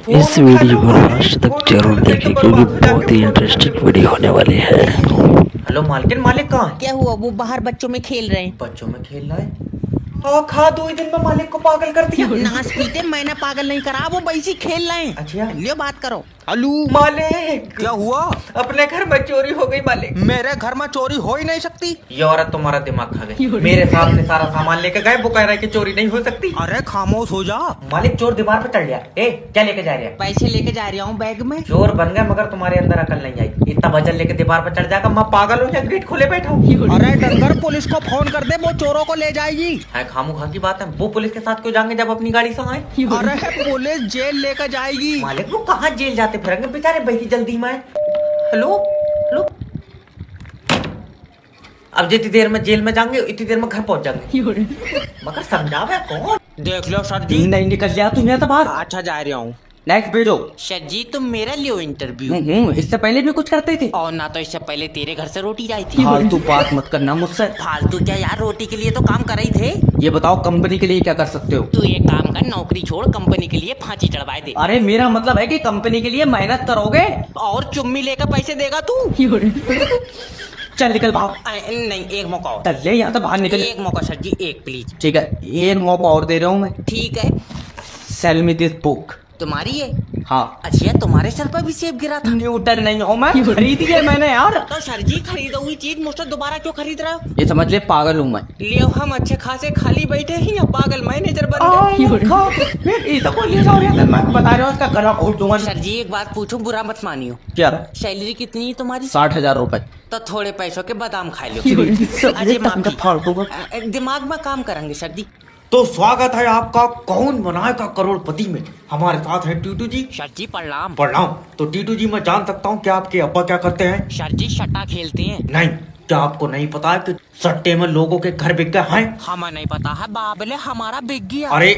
इस वीडियो को लास्ट तक जरूर देखें क्योंकि बहुत ही इंटरेस्टिंग वीडियो होने वाली है। हेलो मालकिन, मालिक कहाँ है? क्या हुआ? वो बाहर बच्चों में खेल रहे हैं। बच्चों में खेल रहा है। खा 2 ही दिन में मालिक को पागल कर दिया। नाच पीते मैंने पागल नहीं करा, वो वैसी खेल रहे हैं। अच्छा लियो बात करो। हेलो, मालिक, क्या हुआ? अपने घर में चोरी हो गई मालिक। मेरे घर में चोरी हो ही नहीं सकती। ये औरत तुम्हारा दिमाग खा गई। मेरे सामने सारा सामान लेके गए, वो कह रहा है कि चोरी नहीं हो सकती। अरे खामोश हो जा। मालिक चोर दीवार पे चढ़ गया। ए क्या लेके जा रहे हैं? पैसे लेके जा रहा हूँ बैग में। चोर बन गए मगर तुम्हारे अंदर अकल नहीं आई। इतना वजन लेके दीवार पे चढ़ जाएगा, मैं पागल हूँ या गेट खोले बैठा हूँ? अरे डंगर, पुलिस को फोन कर दे, वो चोरों को ले जाएगी। है खामू खा की बात है। वो पुलिस के साथ क्यों जाएंगे जब अपनी गाड़ी से आए? अरे पुलिस जेल लेकर जाएगी। मालिक वो कहाँ जेल जाते फिरेंगे बेचारे, बैठी जल्दी में। हेलो हेलो, अब जितनी देर में जेल में जाएंगे इतनी देर में घर पहुंच जाएंगे। मगर समझावे कौन? देख लो सर जी। नहीं निकल जा तू यहाँ तो बाहर। अच्छा जा रहा हूँ। नेक्स्ट भेजो। सर जी तुम मेरा लियो इंटरव्यू। इससे पहले भी कुछ करते थे। और ना तो इससे पहले तेरे घर से रोटी आई थी। फालतू बात मत करना मुझसे। फालतू क्या यार, रोटी के लिए तो काम कर रही थे। ये बताओ कंपनी के लिए क्या कर सकते हो? तू एक काम कर, नौकरी छोड़, कंपनी के लिए फांसी चढ़वाए दे। अरे मेरा मतलब है कि कंपनी के लिए मेहनत करोगे। और चुम्मी लेकर पैसे देगा तू। चल निकल भाग। नहीं, एक मौका और। चल ले यहाँ तो बाहर निकल। एक मौका सर जी, एक प्लीज। ठीक है, एक मौका और दे रहा हूँ मैं। ठीक है। Cell me this book. तुम्हारी है? हाँ। अच्छा, तुम्हारे सर पर भी सेब गिरा था? न्यूटन नहीं हो मैं, खरीदी है मैंने यार। तो सर जी खरीदा हुई चीज मुझसे दोबारा क्यों खरीद रहे हो? ये समझ ले पागल हूँ मैं। लियो हम अच्छे खासे खाली बैठे हैं या पागल मैनेजर बन गए? मैं बता रहा हूँ उसका गला घोट दूंगा। सर जी एक बात पूछूं, बुरा मत मानियो। क्या? सैलरी कितनी है तुम्हारी? 60,000 रुपए। तो थोड़े पैसों के बादाम खा लो। अजय माफी। फालतू। दिमाग में काम करेंगे सर जी। तो स्वागत है आपका कौन बनाएगा करोड़पति में। हमारे साथ है टीटू जी। सर जी प्रणाम। प्रणाम। तो टीटू जी मैं जान सकता हूँ कि आपके अब्बा क्या करते हैं? सर जी सट्टा खेलते हैं। नहीं, क्या आपको नहीं पता है कि सट्टे में लोगों के घर बिक गए हैं? हमें नहीं पता है बाबले, हमारा बिक गया। अरे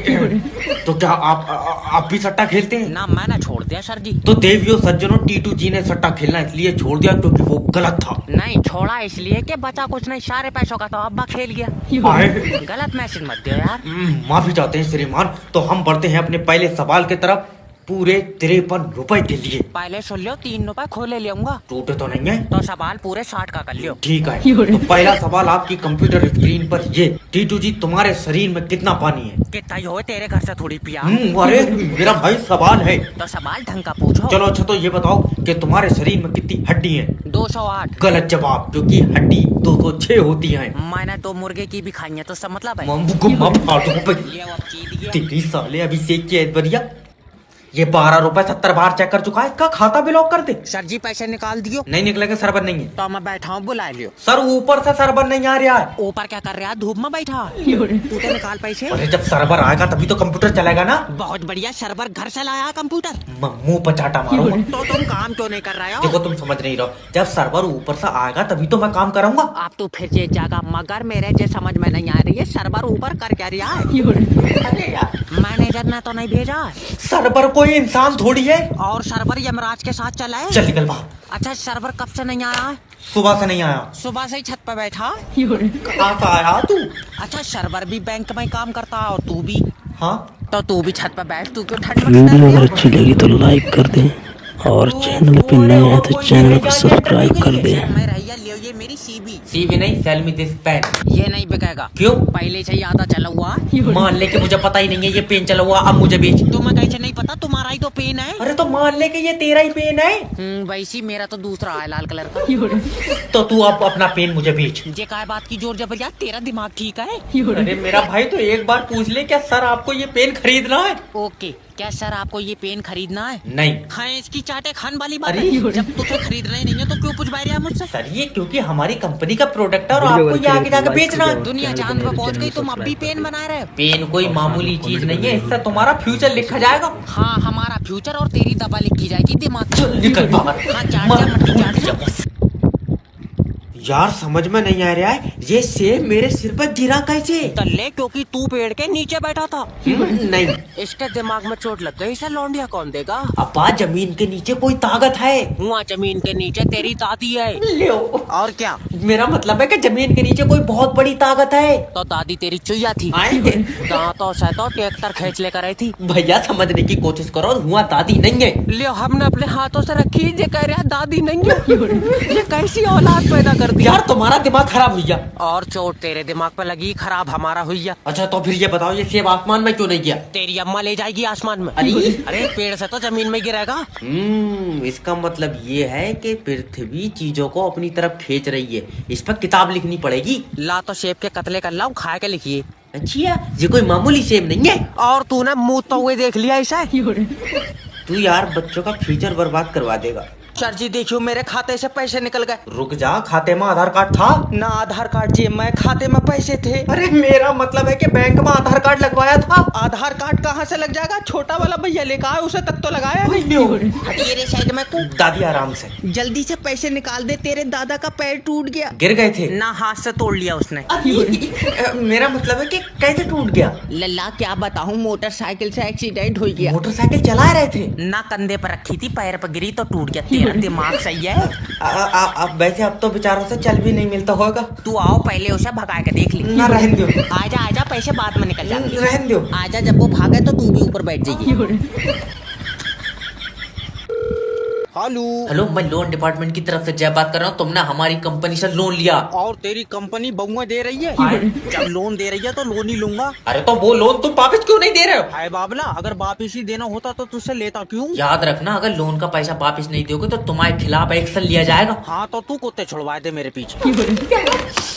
तो क्या आप भी सट्टा खेलते हैं? ना मैंने छोड़ दिया सर जी। तो देवियों सज्जनों, टीटू जी ने सट्टा खेलना इसलिए छोड़ दिया क्योंकि वो गलत था। नहीं छोड़ा इसलिए कि बचा कुछ नहीं, सारे पैसों का तो अब्बा खेल गया। अरे, गलत मैसेज मत दो यार। माफी चाहते हैं श्रीमान। तो हम बढ़ते हैं अपने पहले सवाल की तरफ। पूरे 53 रुपए के लिए। पहले सुन लो, 3 रुपए खोले लेऊंगा। टूटे तो नहीं है? तो सवाल पूरे 60 का कर लियो। ठीक है। तो पहला सवाल आपकी कंप्यूटर स्क्रीन पर ये। टीटू जी तुम्हारे शरीर में कितना पानी है? कितना ही हो तेरे घर से थोड़ी पिया। अरे मेरा भाई सवाल है। तो सवाल ढंग का पूछो। चलो अच्छा, तो ये बताओ कि तुम्हारे शरीर में कितनी हड्डी है? 208। गलत जवाब, क्योंकि हड्डी 206 होती है। मैंने तो मुर्गे की भी खाई है, तो सब मतलब है। ये अब जीत गया। तेरी साले अभिषेक की बढ़िया। ये 12 रुपए 70 बार चेक कर चुका है, इसका खाता भी लॉक कर दे। सर जी पैसे निकाल दियो। नहीं निकलेगा, सरबर नहीं है। तो मैं बैठा हूँ, बुला लियो। सर ऊपर से सरबर नहीं आ रहा है। ऊपर क्या कर रहा है? धूप में बैठा। तू तो निकाल पैसे। अरे जब सरबर आएगा तभी तो कंप्यूटर चलेगा ना। बहुत बढ़िया, सर्वर घर से लाया कंप्यूटर। मुंह पर चाटा मारो। तो तुम काम क्यों नहीं कर रहे हो? देखो तुम समझ नहीं रहो, जब सर्वर ऊपर से आएगा तभी तो मैं काम करूंगा। आप तो फिर ये जागा, मगर मेरे जे समझ में नहीं आ रही है, सर्वर ऊपर कर क्या रहा है? अरे यार, मैनेजर ने तो नहीं भेजा। सर्वर कोई इंसान थोड़ी है। और सर्वर यमराज के साथ चला है। चल निकल बाहर। अच्छा सर्वर कब से नहीं आ रहा है? सुबह से नहीं आया। सुबह से ही छत पर बैठा। कहाँ से आया तू? अच्छा सर्वर भी बैंक में काम करता है और तू भी। हाँ, तो तू भी छत पर बैठ, तू क्यों ठंड में वीडियो अगर अच्छी लगी तो लाइक कर दें और चैनल पे नए हैं तो चैनल को सब्सक्राइब कर दें। मैं रही लियो, ये मेरी सीबी। सीवी नहीं, सेल मी दिस पेन। ये नहीं बिकेगा। क्यों? पहले से ही आधा चला हुआ। मान ले कि मुझे पता ही नहीं है ये पेन चला हुआ, अब मुझे बेच। तुम्हें कैसे नहीं पता? तुम्हारा ही तो पेन है। अरे तो मान ले कि ये तेरा ही पेन है। वैसी मेरा तो दूसरा है, लाल कलर का। तो तू अब अपना पेन मुझे बेच। ये काय बात की जोर जबरिया, तेरा दिमाग ठीक है? अरे मेरा भाई तो एक बार पूछ ले, क्या सर आपको ये पेन खरीदना है? ओके, क्या सर आपको ये पेन खरीदना है? नहीं। हाँ इसकी चाटे खान वाली बात अरे है। जब तुझे खरीदना ही नहीं है तो क्यों पूछ रहा है मुझसे? सर ये क्योंकि हमारी कंपनी का प्रोडक्ट है और आपको ये आगे जाके बेचना है। दुनिया चांद पर पहुंच गई, तुम अब भी पेन बना रहे हो? पेन कोई मामूली चीज नहीं है, इससे तुम्हारा फ्यूचर लिखा जाएगा। हाँ हमारा फ्यूचर और तेरी दबा लिखी जाएगी दिमाग। चल निकल बाहर। हाँ चाट जा, मट्टी चाट जा। यार समझ में नहीं आ रहा है, ये सेब मेरे सिर पर गिरा कैसे? तल्ले क्योंकि तू पेड़ के नीचे बैठा था। नहीं इसके दिमाग में चोट लग गई, इसे लौंडिया कौन देगा? अब्बा, जमीन के नीचे कोई ताकत है। वहाँ जमीन के नीचे तेरी दादी है। लो, और क्या? मेरा मतलब है कि जमीन के नीचे कोई बहुत बड़ी ताकत है। तो दादी तेरी चुईया थी। आए? दांतों से तो ट्रैक्टर खींच लेकर आई थी। भैया समझने की कोशिश करो, हुआ दादी नहीं है। लियो, हमने अपने हाथों से रखी, ये कह रहा दादी नहीं है। ये कैसी औलाद पैदा कर दी? यार तुम्हारा दिमाग खराब हुआ। और चोट तेरे दिमाग पे लगी, खराब हमारा हुई। अच्छा तो फिर ये बताओ, ये सेब आसमान में क्यों नहीं गया? तेरी अम्मा ले जाएगी आसमान में। अरे पेड़ से तो जमीन में गिरेगा। इसका मतलब ये है कि पृथ्वी चीजों को अपनी तरफ खींच रही है। इस पर किताब लिखनी पड़ेगी। ला तो सेब के कतले कर लाऊं, खा के लिखिए। अच्छा, ये कोई मामूली सेब नहीं है। और तूने मुँह हुए देख लिया ऐसा? तू यार बच्चों का फ्यूचर बर्बाद करवा देगा। सर जी देखियो, मेरे खाते से पैसे निकल गए। रुक जा, खाते में आधार कार्ड था ना? आधार कार्ड जी, मैं खाते में पैसे थे। अरे मेरा मतलब है कि बैंक में आधार कार्ड लगवाया था। आधार कार्ड कहाँ से लग जाएगा? छोटा वाला भैया लेकर आए, उसे तक तो लगाया नहीं। तेरे साइड में को दादी आराम से, जल्दी से पैसे निकाल दे, तेरे दादा का पैर टूट गया। गिर गए थे ना, हाथ से तोड़ लिया उसने। मेरा मतलब है कि कैसे टूट गया? लल्ला क्या बताऊं, मोटरसाइकिल से एक्सीडेंट हो गया। मोटरसाइकिल चला रहे थे ना, कंधे पर रखी थी, पैर पर गिरी तो टूट गया। तेरा दिमाग सही है। अब वैसे अब तो बेचारों से चल भी नहीं मिलता होगा। तू आओ, पहले उसे भगा के देख ली। ना रहने दो, आजा आजा, पैसे बाद में निकल जाएंगे। रहने दो। आजा, जब वो भागे तो तू भी ऊपर बैठ जाएगी। हेलो, मैं लोन डिपार्टमेंट की तरफ से जय बात कर रहा हूँ। तुमने हमारी कंपनी से लोन लिया। और तेरी कंपनी बहुआ दे रही है? जब लोन दे रही है तो लोन ही लूंगा। अरे तो वो लोन तुम वापस क्यों नहीं दे रहे हो? हाय बाबला, अगर वापिस ही देना होता तो तुझसे लेता क्यों? याद रखना, अगर लोन का पैसा वापस नहीं दोगे तो तुम्हारे खिलाफ एक्शन लिया जाएगा। हाँ तो तू कुत्ते छुड़वा दे मेरे पीछे।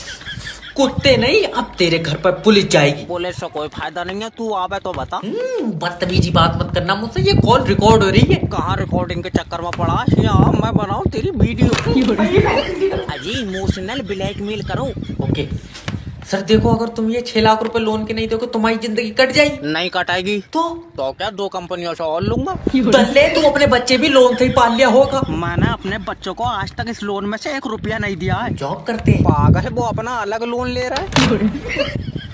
कुत्ते नहीं, अब तेरे घर पर पुलिस जाएगी। पुलिस से कोई फायदा नहीं है, तू आवे तो बता। बदतमीजी बात मत करना मुझसे। ये कॉल रिकॉर्ड हो रही है। कहाँ रिकॉर्डिंग के चक्कर में पड़ा? यहाँ मैं बनाऊँ तेरी वीडियो। अजी, इमोशनल ब्लैकमेल करो। ओके सर, देखो अगर तुम ये 6 लाख रुपए लोन के नहीं दोगे तुम्हारी जिंदगी कट जाएगी। नहीं कटाएगी तो क्या 2 कंपनियों से और लूंगा? तल्ले तू अपने बच्चे भी लोन से ही पाल लिया होगा। मैंने अपने बच्चों को आज तक इस लोन में से 1 रुपया नहीं दिया है। जॉब करते हैं पागल है, वो अपना अलग लोन ले रहा है।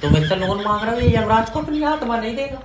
तुम इसका लोन मांग रहे हो, ये यमराज को अपनी आत्मा नहीं देगा।